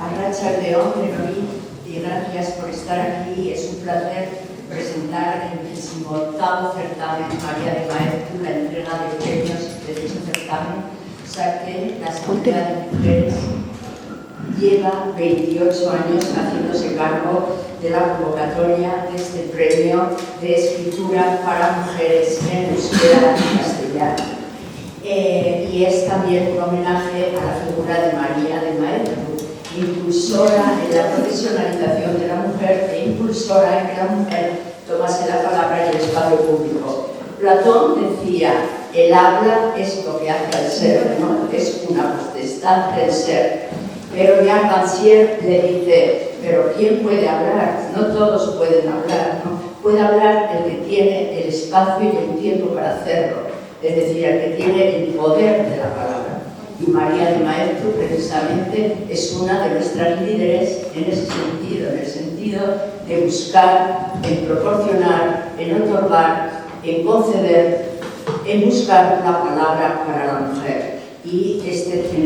Arratsaldeon, y gracias por estar aquí. Es un placer presentar el 18º certamen María de Maeztu, la entrega de premios de dicho certamen, ya que la Asamblea de Mujeres lleva 28 años haciéndose cargo de la convocatoria de este premio de escritura para mujeres en euskera y castellano. Y es también un homenaje a la figura de María de Maeztu, impulsora en la profesionalización de la mujer e impulsora en que la mujer tomase la palabra y el espacio público. Platón decía, el habla es lo que hace al ser, ¿no? Es una potestad del ser. Pero ya Rancière le dice, pero ¿quién puede hablar? No todos pueden hablar, ¿no? Puede hablar el que tiene el espacio y el tiempo para hacerlo, es decir, el que tiene el poder de la palabra. Y María de Maeztu, precisamente, es una de nuestras líderes en ese sentido, en el sentido de buscar, en proporcionar, en otorgar, en conceder, en buscar la palabra para la mujer. Y en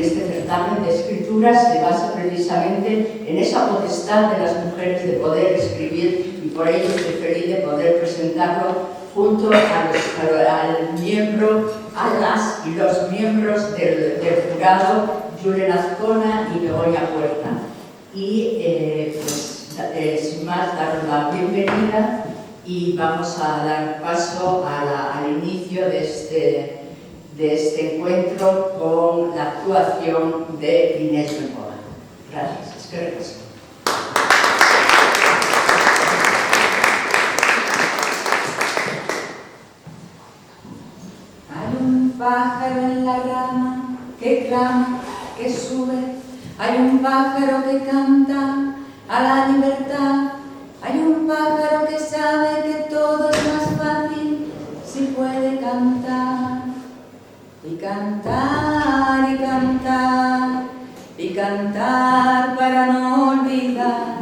este certamen de escrituras se basa precisamente en esa potestad de las mujeres de poder escribir, y por ello estoy feliz de poder presentarlo junto al miembro, a las y los miembros del jurado, Julen Azcona y Begoña Puerta. Y sin más, daros la bienvenida y vamos a dar paso al inicio de este encuentro con la actuación de Inés Bengoa. Gracias. Es que repaso. Pájaro en la rama que clama, que sube, hay un pájaro que canta a la libertad, hay un pájaro que sabe que todo es más fácil si puede cantar. Y cantar, y cantar, y cantar para no olvidar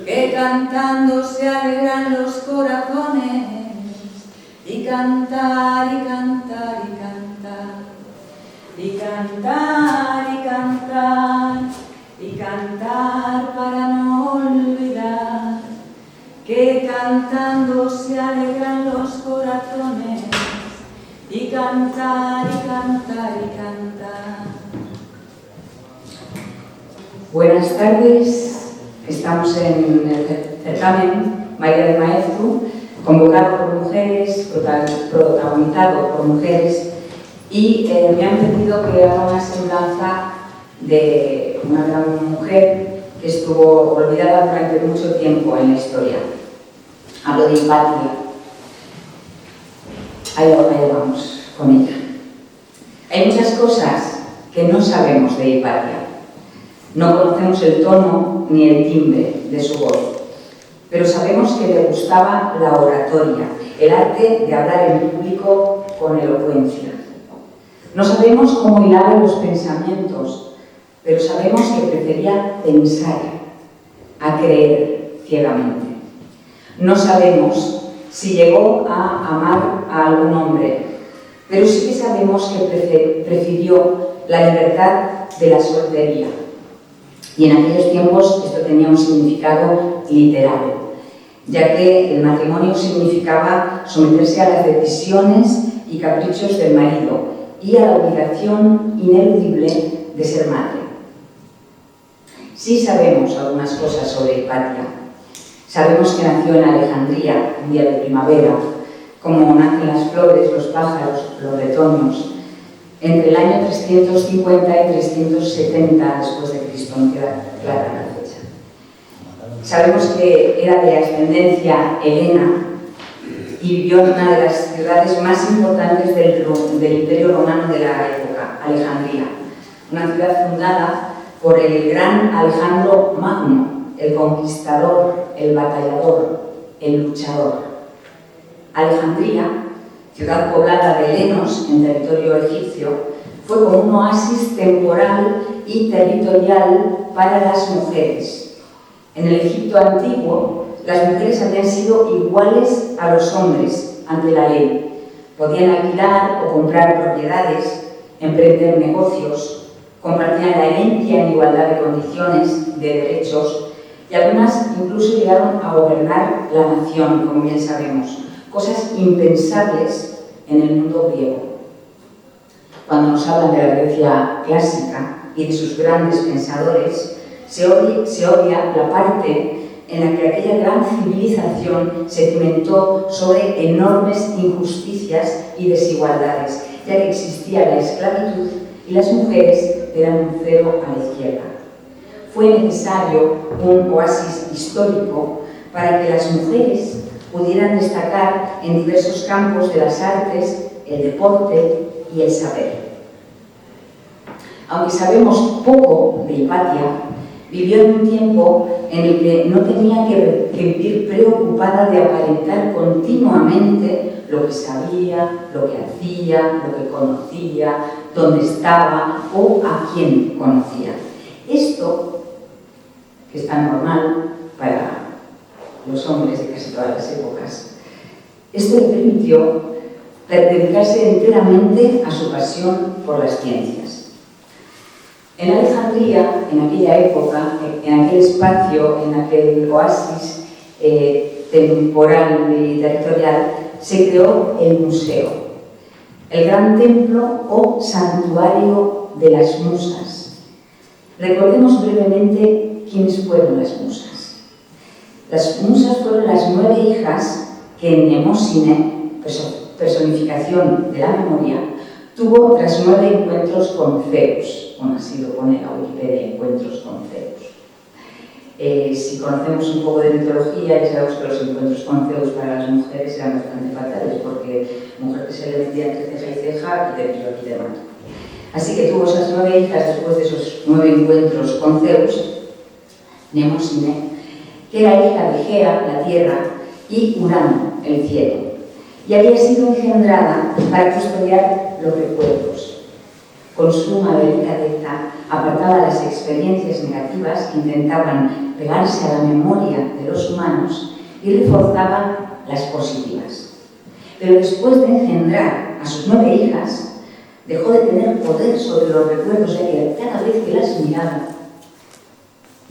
que cantando se alegran los corazones. Y cantar, y cantar, y cantar, y cantar, y cantar, y cantar para no olvidar que cantando se alegran los corazones. Y cantar, y cantar, y cantar. Buenas tardes, estamos en el certamen María de Maeztu, convocado por mujeres, protagonizado por mujeres, y me han pedido que haga una semblanza de una gran mujer que estuvo olvidada durante mucho tiempo en la historia. Hablo de Hipatia. Ahí vamos con ella. Hay muchas cosas que no sabemos de Hipatia. No conocemos el tono ni el timbre de su voz, pero sabemos que le gustaba la oratoria, el arte de hablar en público con elocuencia. No sabemos cómo hilaba los pensamientos, pero sabemos que prefería pensar a creer ciegamente. No sabemos si llegó a amar a algún hombre, pero sí que sabemos que prefirió la libertad de la soltería. Y en aquellos tiempos esto tenía un significado literal, ya que el matrimonio significaba someterse a las decisiones y caprichos del marido y a la obligación ineludible de ser madre. Sí sabemos algunas cosas sobre Hipatia. Sabemos que nació en Alejandría un día de primavera, como nacen las flores, los pájaros, los retoños, entre el año 350 y 370 después de Cristo, no queda clara la fecha. Sabemos que era de ascendencia helena y vivió en una de las ciudades más importantes del Imperio Romano de la época, Alejandría, una ciudad fundada por el gran Alejandro Magno, el conquistador, el batallador, el luchador. Alejandría, ciudad poblada de helenos en territorio egipcio, fue como un oasis temporal y territorial para las mujeres. En el Egipto antiguo, las mujeres habían sido iguales a los hombres ante la ley. Podían alquilar o comprar propiedades, emprender negocios, compartían la herencia en igualdad de condiciones, de derechos, y algunas incluso llegaron a gobernar la nación, como bien sabemos, cosas impensables en el mundo griego. Cuando nos hablan de la Grecia clásica y de sus grandes pensadores, se obvia la parte en la que aquella gran civilización se cimentó sobre enormes injusticias y desigualdades, ya que existía la esclavitud y las mujeres eran un cero a la izquierda. Fue necesario un oasis histórico para que las mujeres pudieran destacar en diversos campos de las artes, el deporte y el saber. Aunque sabemos poco de Hipatia, vivió en un tiempo en el que no tenía que vivir preocupada de aparentar continuamente lo que sabía, lo que hacía, lo que conocía, dónde estaba o a quién conocía. Esto, que es tan normal para los hombres de casi todas las épocas, esto le permitió dedicarse enteramente a su pasión por las ciencias. En Alejandría, en aquella época, en aquel espacio, en aquel oasis temporal y territorial, se creó el museo, el gran templo o santuario de las musas. Recordemos brevemente quiénes fueron las musas. Las musas fueron las 9 hijas que Mnemósine, personificación de la memoria, tuvo tras 9 encuentros con Zeus. Bueno, así lo pone la Wikipedia, encuentros con Zeus. Si conocemos un poco de mitología, ya sabemos que los encuentros con Zeus para las mujeres eran bastante fatales, porque mujer que se le metía entre ceja y ceja y de pilón y de mato. Así que tuvo esas 9 hijas después de esos 9 encuentros con Zeus, Mnemósine, que era hija de Gea, la tierra, y Urano, el cielo, y había sido engendrada para custodiar los recuerdos. Con suma delicadeza apartaba las experiencias negativas que intentaban pegarse a la memoria de los humanos y reforzaba las positivas. Pero después de engendrar a sus 9 hijas, dejó de tener poder sobre los recuerdos, ya que cada vez que las miraba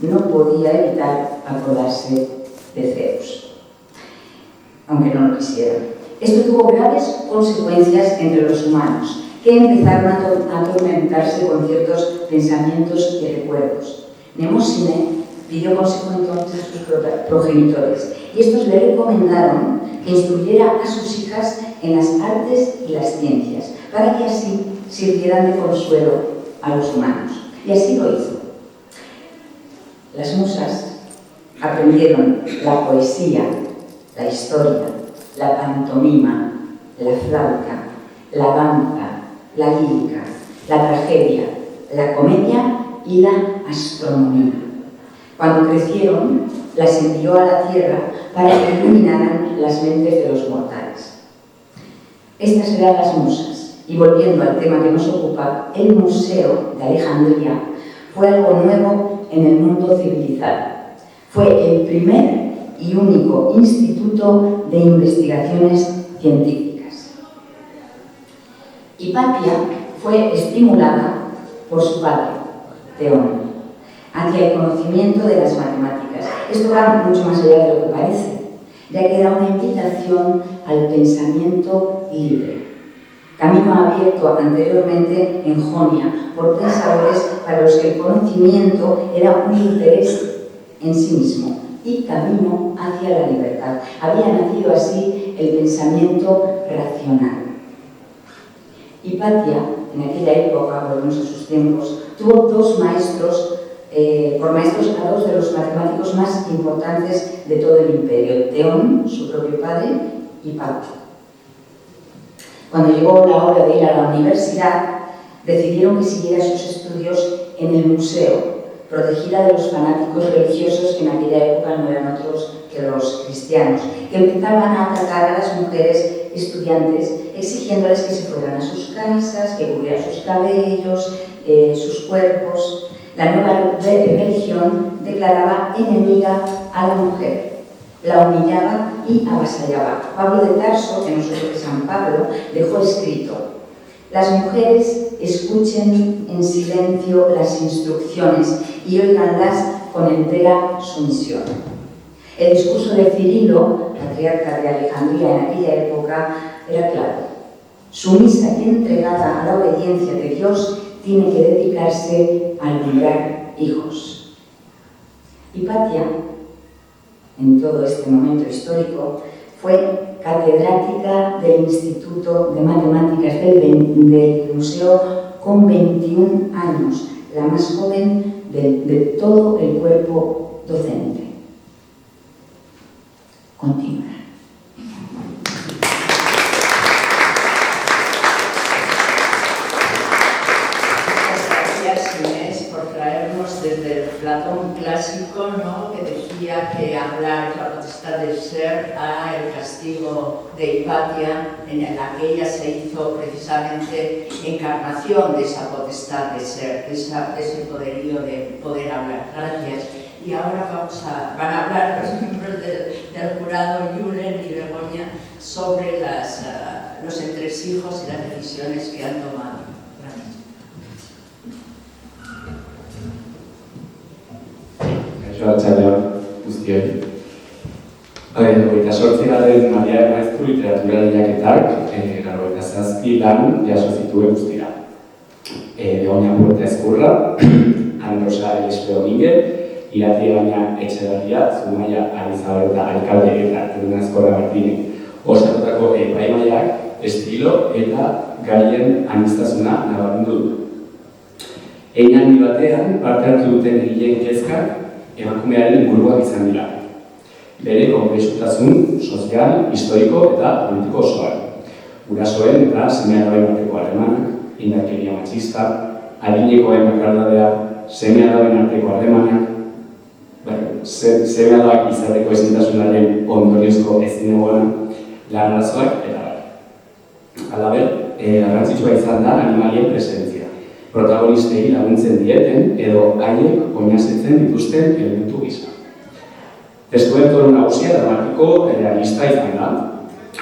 no podía evitar acordarse de Zeus, aunque no lo quisiera. Esto tuvo graves consecuencias entre los humanos, que empezaron a atormentarse con ciertos pensamientos y recuerdos. Mnemósine pidió consejo entonces a sus progenitores, y estos le recomendaron que instruyera a sus hijas en las artes y las ciencias, para que así sirvieran de consuelo a los humanos. Y así lo hizo. Las musas aprendieron la poesía, la historia, la pantomima, la flauta, la danza, la lírica, la tragedia, la comedia y la astronomía. Cuando crecieron, las envió a la tierra para que iluminaran las mentes de los mortales. Estas eran las musas, y volviendo al tema que nos ocupa, el Museo de Alejandría fue algo nuevo en el mundo civilizado. Fue el primer y único instituto de investigaciones científicas. Hipatia fue estimulada por su padre, Teón, hacia el conocimiento de las matemáticas. Esto va mucho más allá de lo que parece, ya que era una invitación al pensamiento libre. Camino abierto anteriormente en Jonia por pensadores para los que el conocimiento era un interés en sí mismo y camino hacia la libertad. Había nacido así el pensamiento racional. Hipatia, en aquella época, volvemos a sus tiempos, tuvo 2 maestros, por maestros a 2 de los matemáticos más importantes de todo el imperio, Teón, su propio padre, y Hipatia. Cuando llegó la hora de ir a la universidad, decidieron que siguiera sus estudios en el museo, protegida de los fanáticos religiosos que en aquella época no eran otros que los cristianos, que empezaban a atacar a las mujeres estudiantes, exigiéndoles que se fueran a sus casas, que cubrieran sus cabellos, sus cuerpos. La nueva religión declaraba enemiga a la mujer, la humillaba y avasallaba. Pablo de Tarso, que no es otro que San Pablo, dejó escrito: Las mujeres escuchen en silencio las instrucciones y óiganlas con entera sumisión. El discurso de Cirilo, patriarca de Alejandría en aquella época, era claro. Sumisa y entregada a la obediencia de Dios, tiene que dedicarse a alumbrar hijos. Hipatia, en todo este momento histórico, fue catedrática del Instituto de Matemáticas del Museo con 21 años, la más joven de todo el cuerpo docente. Continúa. Desde el Platón clásico, ¿no?, que decía que hablar es la potestad del ser, a el castigo de Hipatia, en la que ella se hizo precisamente encarnación de esa potestad de ser, de ese poderío de poder hablar. Gracias. Y ahora van a hablar los miembros del jurado, Julen y Begoña, sobre los entresijos y las decisiones que han tomado. Arratsaldeon guztioi. 28. Maria Maestru literatura lehiaketak 97 lan jaso zituen guztira. Begoña Puerta Ezkurra, Ana Rosa Elespe Domínguez, Irati Baina Etxeberria, Zumaia Arizabal alkalde eta Tribuna Ezkorra Martine osatutako epaimahaiak estilo eta gaien aniztasuna nabarmendu du. Hein handi batean parte hartu duten egileen kezkak emakumearen inguruak izan dira. Bere konplexutasun sozial, historiko eta politiko osoan. Gurasoen eta seme-alaben arteko harremanak, indarkeria matxista, adinekoen bakardadea, seme-alaben arteko harremanak, seme-alabak izateko ezintasunaren ondoriozko ezinegoana, lan arazoak eta bar. Halaber, garrantzitsua izan da animalien presentzia. Protagonistei laguntzen dieten edo haiek oinazetzen dituzten elementu gisa. Testuen tono nagusia dramatiko realista izan da,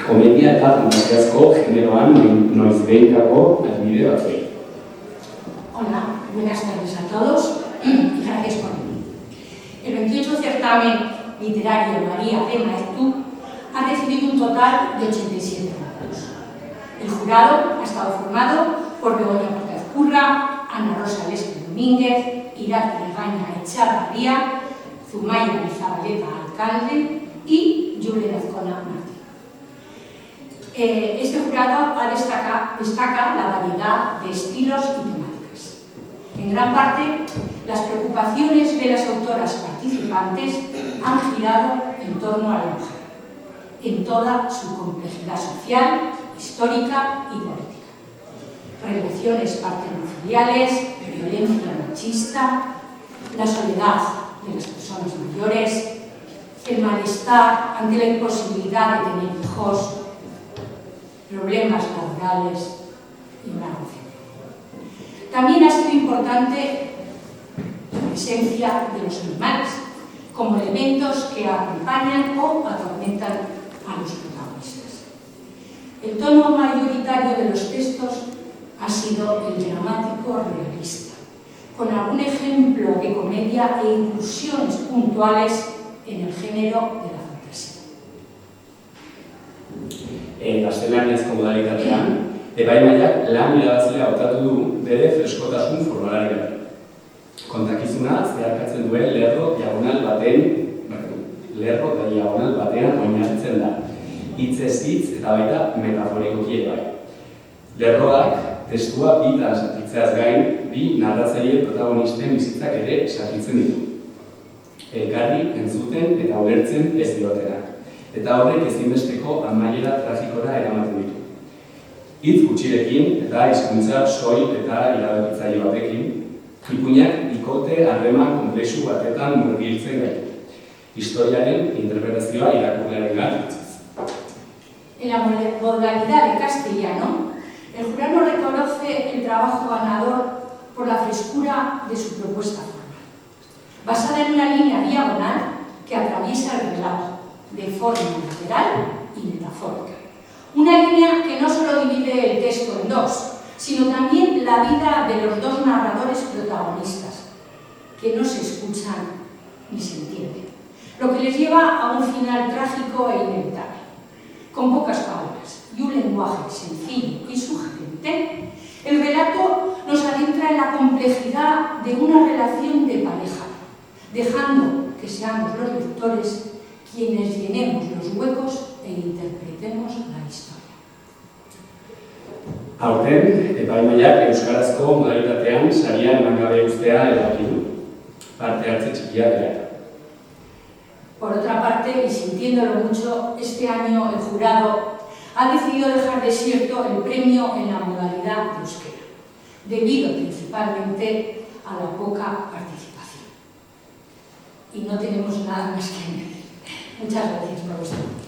komedia eta fantasiazko generoan noizbeinkako adibide batzuei. Hola, buenas tardes a todos y gracias por venir. El 28 certamen literario María de Maeztu ha recibido un total de 87 puntos. El jurado ha estado formado por Begoña Puerta Ezkurra, Ana Rosa Elespe Domínguez, Irati Baina Etxeberria, Zumaia Arizabal alcalde y Julen Azcona Martín. Este jurado destaca la variedad de estilos y temáticas. En gran parte, las preocupaciones de las autoras participantes han girado en torno a la mujer, en toda su complejidad social, histórica y política. Relaciones paternofiliales, violencia machista, la soledad de las personas mayores, el malestar ante la imposibilidad de tener hijos, problemas laborales y una etcétera. También ha sido importante la presencia de los animales como elementos que acompañan o atormentan a los protagonistas. El tono mayoritario de los textos ha sido el dramático realista, con algún ejemplo de comedia e incursiones puntuales en el género de la fantasía. Gaztelaniazko modalitatean, epaimahaiak lan irabazlea hautatu du bere freskotasun formalari. Kontakizuna zeharkatzen duen lerro diagonal batean oinarritzen da. Hitzez hitz eta baita metaforikoki bai. Lerroak testua bitan zatitzeaz gain, bi narratzaile protagonisten bizitzak ere zatitzen ditu. Elkarri entzuten eta ulertzen ez diotenak. Eta horrek ezinbesteko amaiera tragikora eramaten ditu. Hitz gutxirekin eta hizkuntza soil eta irabakitzaile batekin, ipuinak bikote harreman konplexu batetan murgiltzen gaitu. Historiaren interpretazioa irakurlearengan utziz. En la modalidad de castellano, el jurado reconoce el trabajo ganador por la frescura de su propuesta formal, basada en una línea diagonal que atraviesa el relato de forma lateral y metafórica. Una línea que no solo divide el texto en dos, sino también la vida de los dos narradores protagonistas, que no se escuchan ni se entienden, lo que les lleva a un final trágico e inevitable. Con pocas palabras y un lenguaje sencillo y sugerente, el relato nos adentra en la complejidad de una relación de pareja, dejando que seamos los lectores quienes llenemos los huecos e interpretemos la historia. Aurten, epaimahaiak euskarazko modalitatean saria eman gabe uztea erabaki du. Parte hartze txikia dela. Por otra parte, y sintiéndolo mucho, este año el jurado ha decidido dejar desierto el premio en la modalidad de euskera, debido principalmente a la poca participación. Y no tenemos nada más que añadir. Muchas gracias por vuestro tiempo.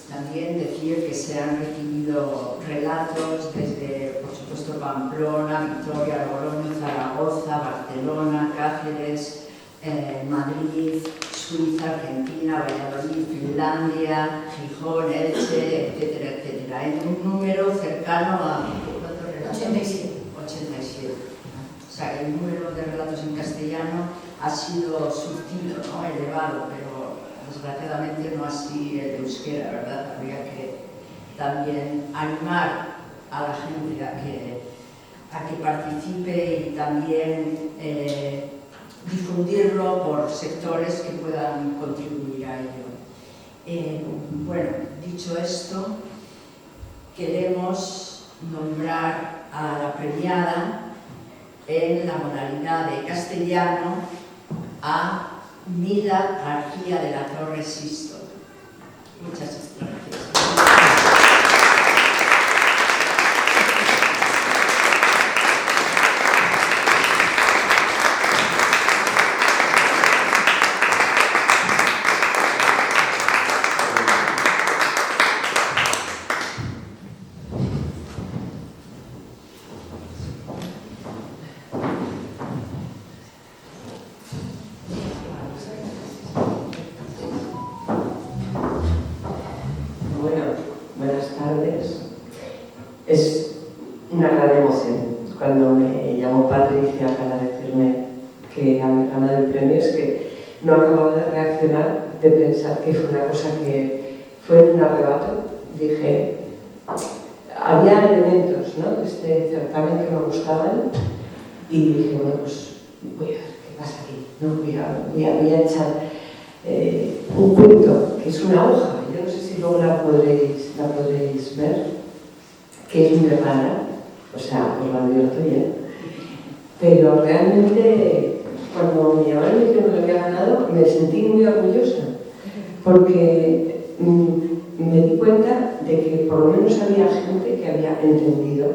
También decir que se han recibido relatos desde, por supuesto, Pamplona, Vitoria, Logroño, Zaragoza, Barcelona, Cáceres, Madrid, Suiza, Argentina, Valladolid, Finlandia, Gijón, Elche, etcétera, etcétera. En un número cercano a... ¿cuántos relatos? 87. 87. O sea, el número de relatos en castellano ha sido surtido, ¿no? Elevado, pero desgraciadamente no así el de euskera, ¿verdad? Habría que también animar a la gente a que participe y también difundirlo por sectores que puedan contribuir a ello. Bueno, dicho esto, queremos nombrar a la premiada en la modalidad de castellano a Mila García de la Torre Sisto. Muchas gracias. Buenas tardes. Es una gran emoción cuando me llamó Patricia para decirme que había ganado el premio. Es que no acababa de reaccionar, de pensar que fue una cosa que fue un arrebato. Dije, había elementos, ¿no?, de este certamen que me gustaban y dije, bueno, pues voy a ver qué pasa aquí, ¿no? voy a echar un cuento que es una hoja. Yo no sé si luego la podréis ver, que es muy rara, o sea, os la advierto ya, pero realmente cuando me llamaron y dijeron que lo había ganado, me sentí muy orgullosa, porque me di cuenta de que por lo menos había gente que había entendido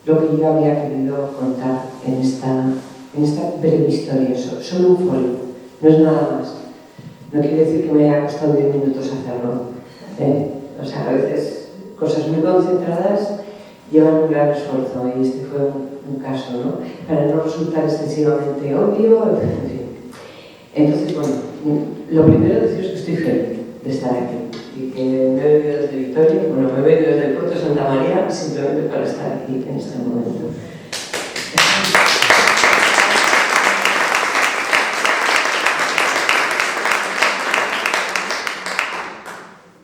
lo que yo había querido contar en esta breve historia. Solo un folio, no es nada más. No quiere decir que me haya costado 10 minutos hacerlo. O sea, a veces cosas muy concentradas llevan un gran esfuerzo y este fue un caso, ¿no? Para no resultar excesivamente obvio, en fin. Entonces, bueno, lo primero deciros que estoy feliz de estar aquí y que me he venido desde Vitoria, bueno, me he venido desde el puerto de Santa María simplemente para estar aquí en este momento.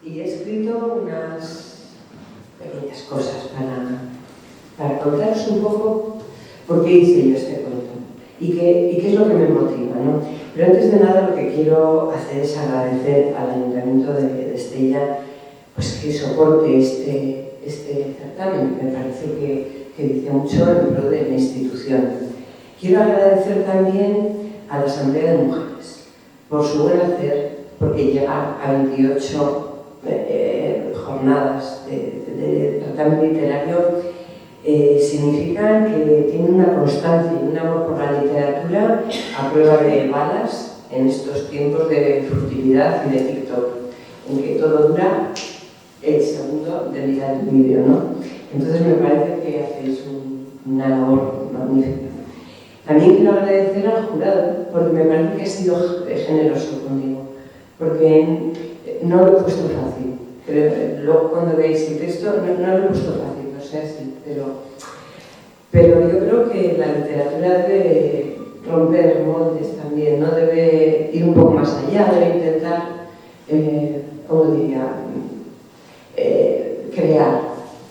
Y he escrito unas pequeñas cosas para contaros un poco por qué hice yo este cuento y qué es lo que me motiva, ¿no? Pero antes de nada lo que quiero hacer es agradecer al Ayuntamiento de Estella pues que soporte este certamen. Me parece que dice mucho en pro de la institución. Quiero agradecer también a la Asamblea de Mujeres por su buen hacer, porque llegar a 28 jornadas de certamen literario significan que tienen una constancia y un amor por la literatura a prueba de balas en estos tiempos de frutilidad y de TikTok, en que todo dura el segundo de mirar el vídeo, ¿no? Entonces me parece que hacéis una labor magnífica. También quiero agradecer al jurado, porque me parece que ha sido generoso conmigo, porque no lo he puesto fácil. Luego cuando veáis el texto, no lo he puesto fácil, no sé así, pero yo creo que la literatura debe romper moldes también, ¿no? Debe ir un poco más allá, debe intentar, ¿cómo diría?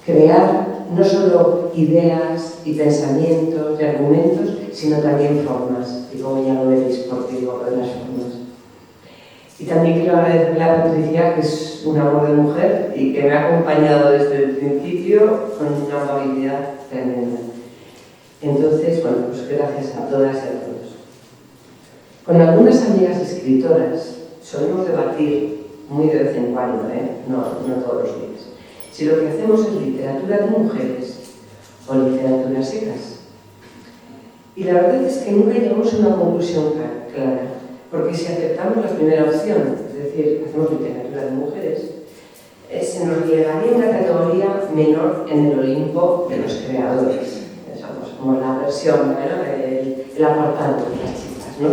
Crear no solo ideas y pensamientos y argumentos, sino también formas, y como ya lo veréis porque digo lo de las formas. Y también quiero agradecerle a Patricia, que es un amor de mujer y que me ha acompañado desde el principio con una amabilidad tremenda. Entonces, bueno, pues gracias a todas y a todos. Con algunas amigas escritoras solemos debatir muy de vez en cuando, no todos los días, si lo que hacemos es literatura de mujeres o literatura secas. Y la verdad es que nunca llegamos a una conclusión clara, porque si aceptamos la primera opción, es decir, hacemos literatura de mujeres, se nos relegaría una categoría menor en el Olimpo de los creadores. Somos como la versión, el apartado de las chicas, ¿no?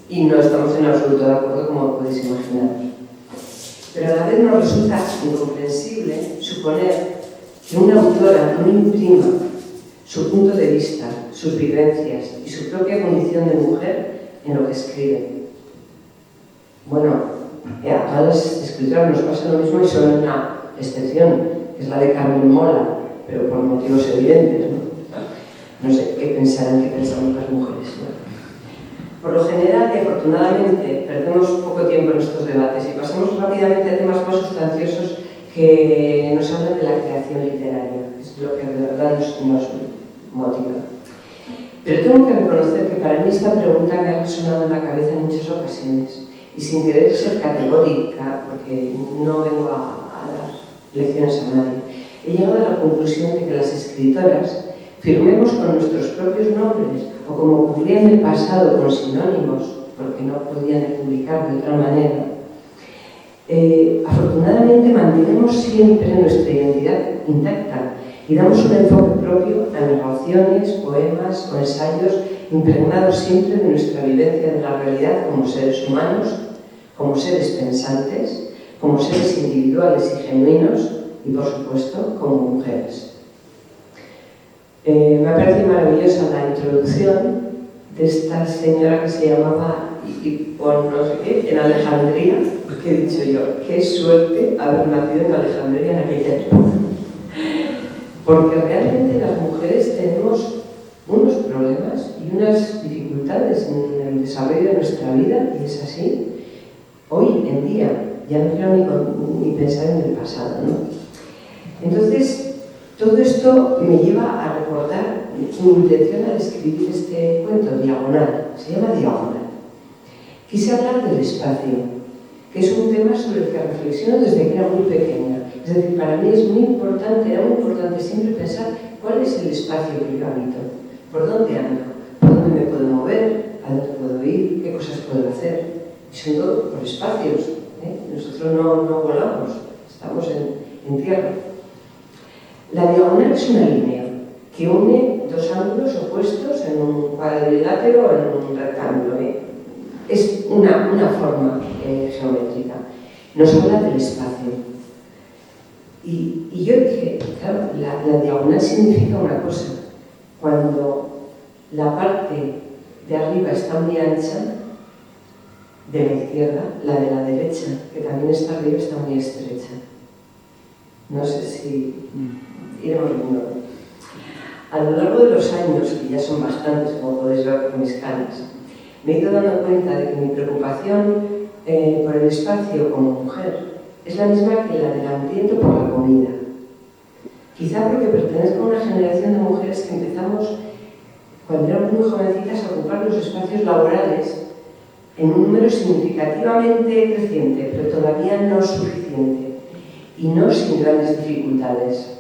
Y no estamos en absoluto de acuerdo, como podéis imaginar. Pero a la vez nos resulta incomprensible suponer que una autora no imprima su punto de vista, sus vivencias y su propia condición de mujer en lo que escribe. Bueno, a las escritoras nos pasa lo mismo y solo hay una excepción, que es la de Carmen Mola, pero por motivos evidentes, ¿no? No sé qué pensarán que pensamos las mujeres, ¿no? Por lo general, y afortunadamente, perdemos poco tiempo en estos debates y pasamos rápidamente a temas más sustanciosos que nos hablan de la creación literaria, que es lo que de verdad nos motiva. Pero tengo que reconocer que para mí esta pregunta me ha resonado en la cabeza en muchas ocasiones y sin querer ser categórica, porque no vengo a dar lecciones a nadie, he llegado a la conclusión de que las escritoras firmemos con nuestros propios nombres o como ocurría en el pasado con sinónimos, porque no podían publicar de otra manera, afortunadamente mantenemos siempre nuestra identidad intacta y damos un enfoque propio a narraciones, poemas o ensayos impregnados siempre de nuestra vivencia de la realidad como seres humanos, como seres pensantes, como seres individuales y genuinos y, por supuesto, como mujeres. Me ha parecido maravillosa la introducción de esta señora que se llamaba Hipón, no sé qué, en Alejandría, porque he dicho yo, qué suerte haber nacido en Alejandría en aquella época. Porque realmente las mujeres tenemos unos problemas y unas dificultades en el desarrollo de nuestra vida, y es así, hoy en día, ya no quiero ni pensar en el pasado, ¿no? Entonces, todo esto me lleva a recordar mi intención al escribir este cuento, Diagonal, se llama Diagonal. Quise hablar del espacio, que es un tema sobre el que reflexiono desde que era muy pequeña. Es decir, para mí es muy importante, era muy importante siempre pensar cuál es el espacio que yo habito, por dónde ando, por dónde me puedo mover, a dónde puedo ir, qué cosas puedo hacer. Y son todo por espacios, Nosotros no volamos, estamos en tierra. La diagonal es una línea que une dos ángulos opuestos en un cuadrilátero o en un rectángulo. Es una forma geométrica. Nos habla del espacio. Y yo dije, claro, la diagonal significa una cosa. Cuando la parte de arriba está muy ancha, de la izquierda, la de la derecha, que también está arriba, está muy estrecha. No sé si iremos viendo. A lo largo de los años, que ya son bastantes, como podéis ver por mis canas, me he ido dando cuenta de que mi preocupación por el espacio como mujer es la misma que la del hambriento por la comida. Quizá porque pertenezco a una generación de mujeres que empezamos, cuando éramos muy jovencitas, a ocupar los espacios laborales en un número significativamente creciente, pero todavía no suficiente, y no sin grandes dificultades.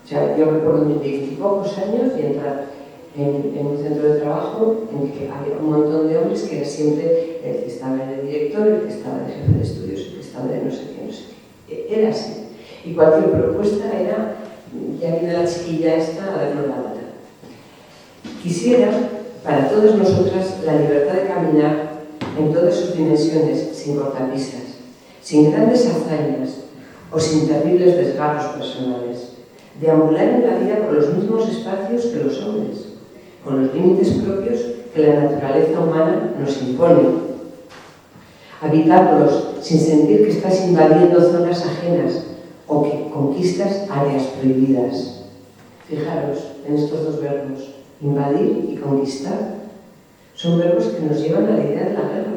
O sea, yo recuerdo mis 20 y pocos años y entrar en un centro de trabajo en que había un montón de hombres que era siempre el que estaba en el director, el que estaba de jefe de estudios, el que estaba de no sé qué. Era así. Y cualquier propuesta era, ya viene la chiquilla esta a darnos la bata. Quisiera Para todas nosotras, la libertad de caminar en todas sus dimensiones, sin cortapisas, sin grandes hazañas o sin terribles desgarros personales, deambular en la vida por los mismos espacios que los hombres, con los límites propios que la naturaleza humana nos impone, habitarlos sin sentir que estás invadiendo zonas ajenas o que conquistas áreas prohibidas. Fijaros en estos dos verbos, invadir y conquistar. Son verbos que nos llevan a la idea de la guerra.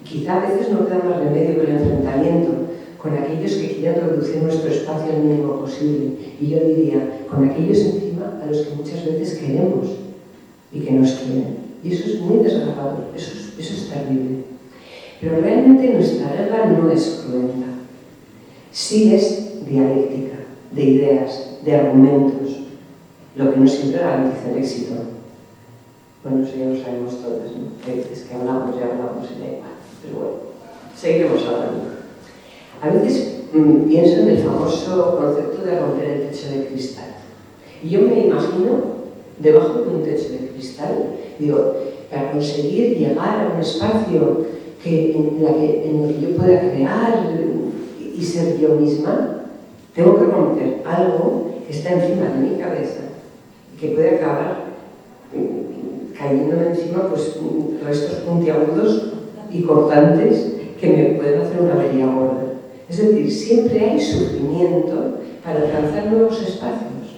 Y quizá a veces no queda más remedio que el enfrentamiento con aquellos que quieren reducir nuestro espacio al mínimo posible. Y yo diría, con aquellos encima a los que muchas veces queremos y que nos quieren. Y eso es muy desgarrador, eso es terrible. Pero realmente nuestra guerra no es cruenta. Sí es dialéctica, de ideas, de argumentos, lo que no siempre garantiza el éxito. Bueno, eso ya lo sabemos todos, ¿no? Es que hablamos y da igual. Pero bueno, seguiremos hablando. A veces pienso en el famoso concepto de romper el techo de cristal. Y yo me imagino debajo de un techo de cristal, digo, para conseguir llegar a un espacio en el que yo pueda crear y ser yo misma, tengo que romper algo que está encima de mi cabeza y que puede acabar cayéndome encima pues, restos puntiagudos y cortantes que me pueden hacer una avería gorda. Es decir, siempre hay sufrimiento para alcanzar nuevos espacios.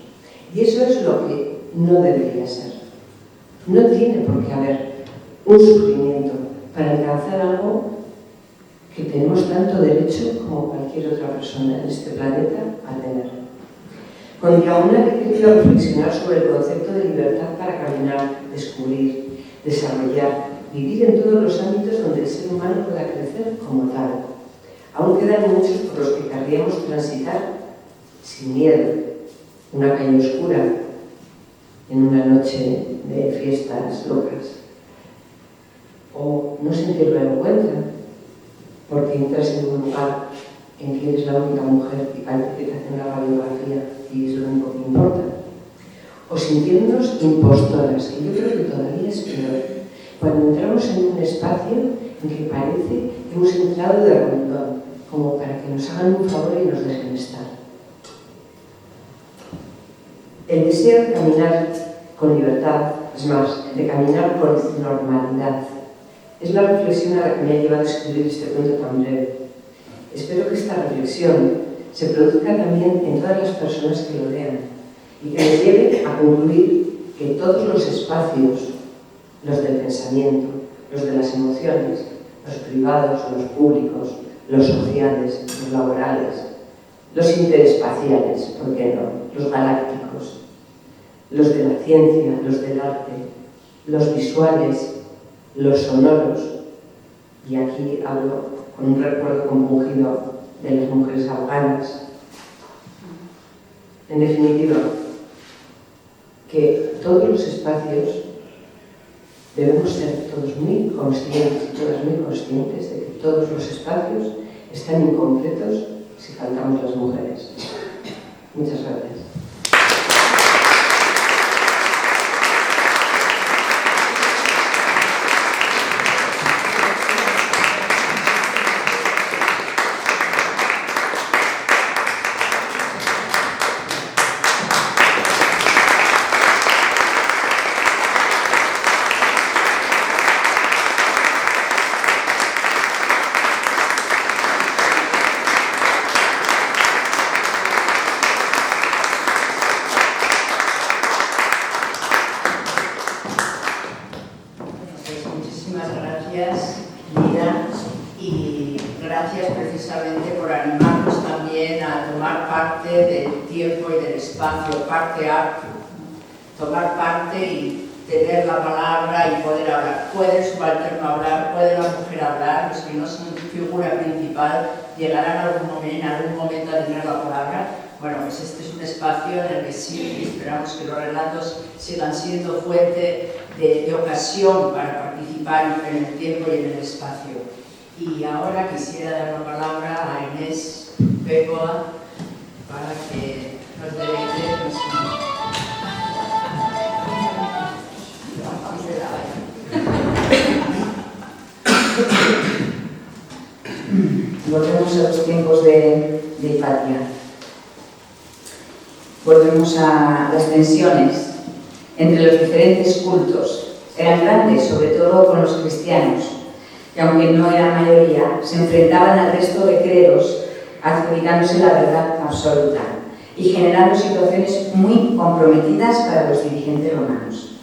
Y eso es lo que no debería ser. No tiene por qué haber un sufrimiento para alcanzar algo que tenemos tanto derecho como cualquier otra persona en este planeta a tener. Con Diagonal he querido reflexionar sobre el concepto de libertad para caminar, descubrir, desarrollar, vivir en todos los ámbitos donde el ser humano pueda crecer como tal. Aún quedan muchos por los que querríamos transitar sin miedo, una calle oscura, en una noche de fiestas locas. O no sentir vergüenza porque entras en un lugar en que eres la única mujer y parece que te hacen una radiografía y es lo único que importa. O sintiéndonos impostoras, que yo creo que todavía es peor, cuando entramos en un espacio en que parece que hemos entrado de rondón, como para que nos hagan un favor y nos dejen estar. El deseo de caminar con libertad, es más, de caminar con normalidad, es la reflexión a la que me ha llevado a escribir este cuento tan breve. Espero que esta reflexión se produzca también en todas las personas que lo lean y que les lleve a concluir que todos los espacios, los del pensamiento, los de las emociones, los privados, los públicos, los sociales, los laborales, los interespaciales, ¿por qué no?, los galácticos, los de la ciencia, los del arte, los visuales, los sonoros, y aquí hablo con un recuerdo compungido de las mujeres afganas. En definitiva, que todos los espacios debemos ser todos muy conscientes y todas muy conscientes de que todos los espacios están incompletos si faltamos las mujeres. Muchas gracias. Tomar parte y tener la palabra y poder hablar. Puede el subalterno hablar, puede la mujer hablar, los que no son figura principal llegarán en algún momento a tener la palabra. Bueno, pues este es un espacio en el que sí esperamos que los relatos sigan siendo fuente de ocasión para participar en el tiempo y en el espacio. Y ahora quisiera dar la palabra a Inés Bégoa para que nos deleite. volvemos a los tiempos de Hipatia. Volvemos a las tensiones entre los diferentes cultos. Eran grandes, sobre todo con los cristianos, que aunque no eran mayoría, se enfrentaban al resto de credos adjudicándose la verdad absoluta y generando situaciones muy comprometidas para los dirigentes romanos.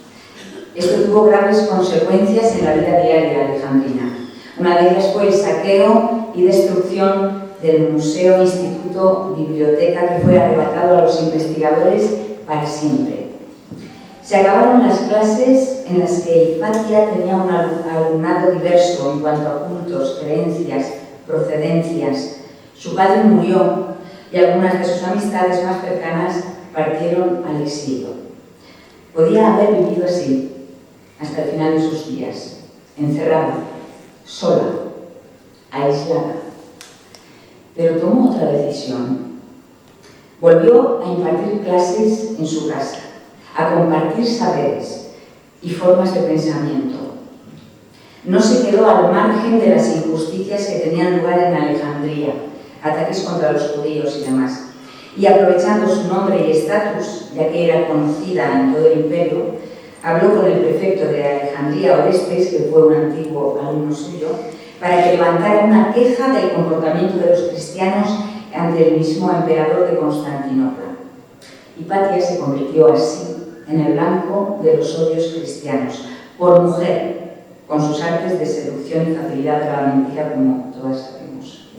Esto tuvo graves consecuencias en la vida diaria alejandrina. Una de ellas fue el saqueo y destrucción del museo, instituto, biblioteca que fue arrebatado a los investigadores para siempre. Se acabaron las clases en las que Hipatia tenía un alumnado diverso en cuanto a cultos, creencias, procedencias. Su padre murió y algunas de sus amistades más cercanas partieron al exilio. Podía haber vivido así hasta el final de sus días, encerrada, sola, aislada. Pero tomó otra decisión. Volvió a impartir clases en su casa, a compartir saberes y formas de pensamiento. No se quedó al margen de las injusticias que tenían lugar en Alejandría, ataques contra los judíos y demás. Y aprovechando su nombre y estatus, ya que era conocida en todo el imperio, habló con el prefecto de Alejandría, Orestes, que fue un antiguo alumno suyo, para que levantara una queja del comportamiento de los cristianos ante el mismo emperador de Constantinopla. Hipatia se convirtió así en el blanco de los odios cristianos, por mujer, con sus artes de seducción y facilidad de la mentira, como todas sabemos,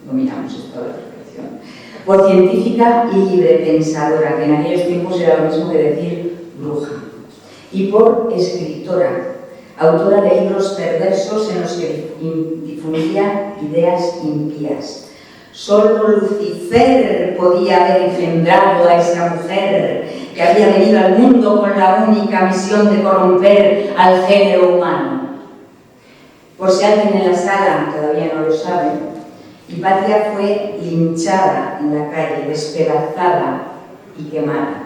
dominamos esto de la perfección, por científica y librepensadora, que en aquellos tiempos era lo mismo que decir bruja, y por escritora, autora de libros perversos en los que difundía ideas impías. Solo Lucifer podía haber engendrado a esa mujer que había venido al mundo con la única misión de corromper al género humano. Por si alguien en la sala todavía no lo sabe, Hipatia fue linchada en la calle, despedazada y quemada.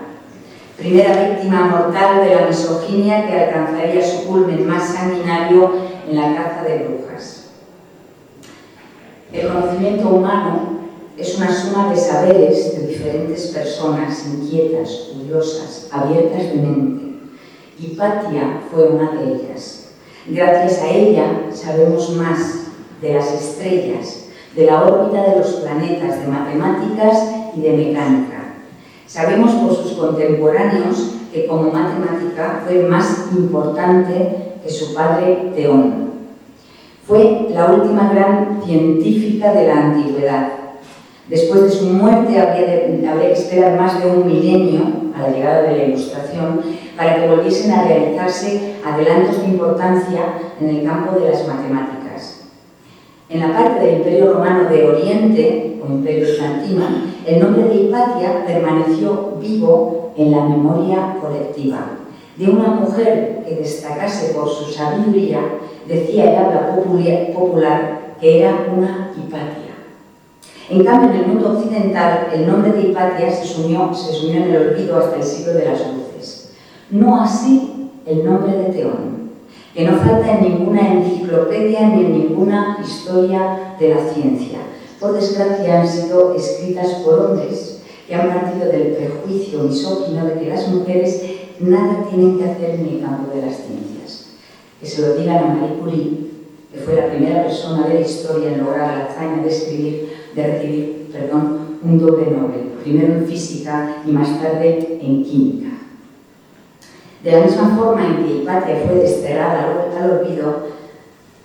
Primera víctima mortal de la misoginia que alcanzaría su culmen más sanguinario en la caza de brujas. El conocimiento humano es una suma de saberes de diferentes personas inquietas, curiosas, abiertas de mente. Hipatia fue una de ellas. Gracias a ella sabemos más de las estrellas, de la órbita de los planetas, de matemáticas y de mecánica. Sabemos por sus contemporáneos que como matemática fue más importante que su padre Teón. Fue la última gran científica de la antigüedad. Después de su muerte habría que esperar más de un milenio, a la llegada de la Ilustración, para que volviesen a realizarse adelantos de importancia en el campo de las matemáticas. En la parte del Imperio Romano de Oriente, o Imperio Bizantino, el nombre de Hipatia permaneció vivo en la memoria colectiva. De una mujer que destacase por su sabiduría, decía el habla popular que era una Hipatia. En cambio, en el mundo occidental, el nombre de Hipatia se sumió en el olvido hasta el siglo de las luces. No así el nombre de Teón, que no falta en ninguna enciclopedia ni en ninguna historia de la ciencia. Por desgracia, han sido escritas por hombres que han partido del prejuicio misógino de que las mujeres nada tienen que hacer en el campo de las ciencias. Que se lo digan a Marie Curie, que fue la primera persona de la historia en lograr la hazaña de recibir un doble Nobel, primero en física y más tarde en química. De la misma forma en que Hipatia fue desterrada al olvido,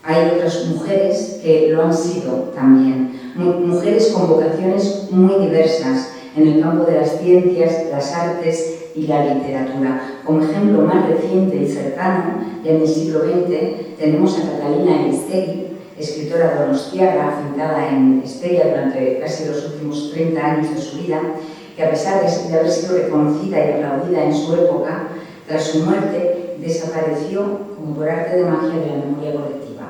hay otras mujeres que lo han sido también. Mujeres con vocaciones muy diversas en el campo de las ciencias, las artes y la literatura. Como ejemplo más reciente y cercano, ya en el siglo XX, tenemos a Catalina Eliztegui, escritora donostiarra, afincada en Estella durante casi los últimos 30 años de su vida, que a pesar de haber sido reconocida y aplaudida en su época, tras su muerte desapareció como por arte de magia de la memoria colectiva.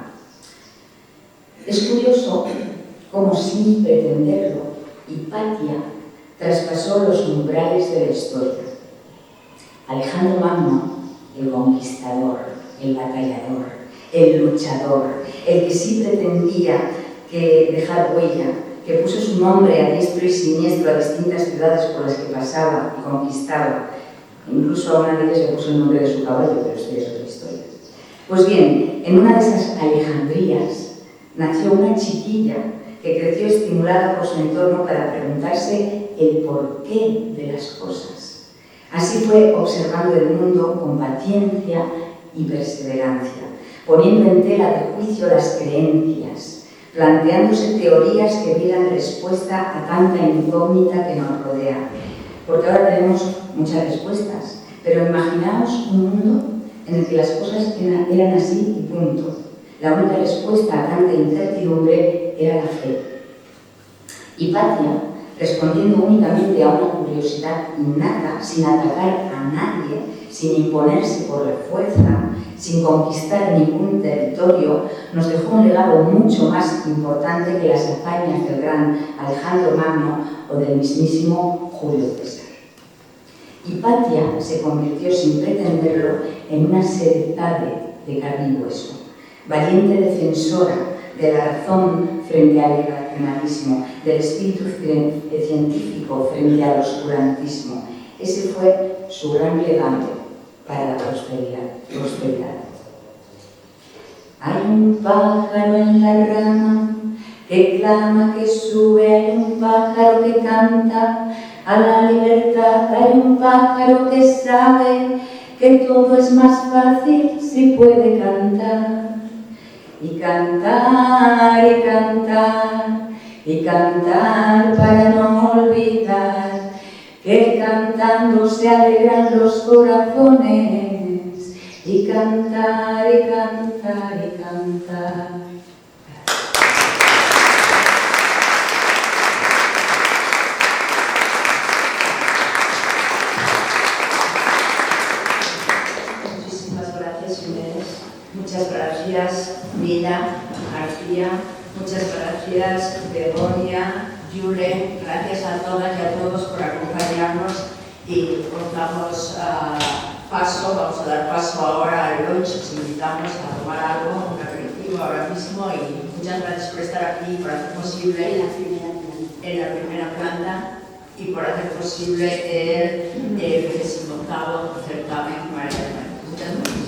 Es curioso cómo, sin pretenderlo, Hipatia traspasó los umbrales de la historia. Alejandro Magno, el conquistador, el batallador, el luchador, el que sí pretendía dejar huella que puso su nombre a diestro y siniestro a distintas ciudades por las que pasaba y conquistaba. Incluso a una de ellas le puso el nombre de su caballo, pero esto ya es otra historia. Pues bien, en una de esas Alejandrías nació una chiquilla que creció estimulada por su entorno para preguntarse el porqué de las cosas. Así fue observando el mundo con paciencia y perseverancia, poniendo en tela de juicio las creencias, planteándose teorías que dieran respuesta a tanta incógnita que nos rodea. Porque ahora tenemos muchas respuestas, pero imaginaos un mundo en el que las cosas eran así y punto. La única respuesta a tanta incertidumbre era la fe. Hipatia, respondiendo únicamente a una curiosidad innata, sin atacar a nadie, sin imponerse por la fuerza, sin conquistar ningún territorio, nos dejó un legado mucho más importante que las hazañas del gran Alejandro Magno o del mismísimo Julio César. Hipatia se convirtió sin pretenderlo en una sedectade de carne y hueso, valiente defensora de la razón frente al irracionalismo, del espíritu científico frente al oscurantismo. Ese fue su gran legado para la prosperidad. Hay un pájaro en la rama que clama, que sube, hay un pájaro que canta a la libertad, hay un pájaro que sabe que todo es más fácil si puede cantar. Y cantar, y cantar, y cantar para no olvidar que cantando se alegran los corazones. Y cantar, y cantar, y cantar. Muchísimas gracias, Inés. Muchas gracias, Mila, García. Muchas gracias, Begoña, Yule. Gracias a todas y a todos por acompañarnos y os damos vamos a dar paso ahora al lunch. Os invitamos a tomar algo, un aperitivo ahora mismo y muchas gracias por estar aquí, por hacer posible en la primera planta y por hacer posible el 28º certamen María del Mar. Muchas gracias.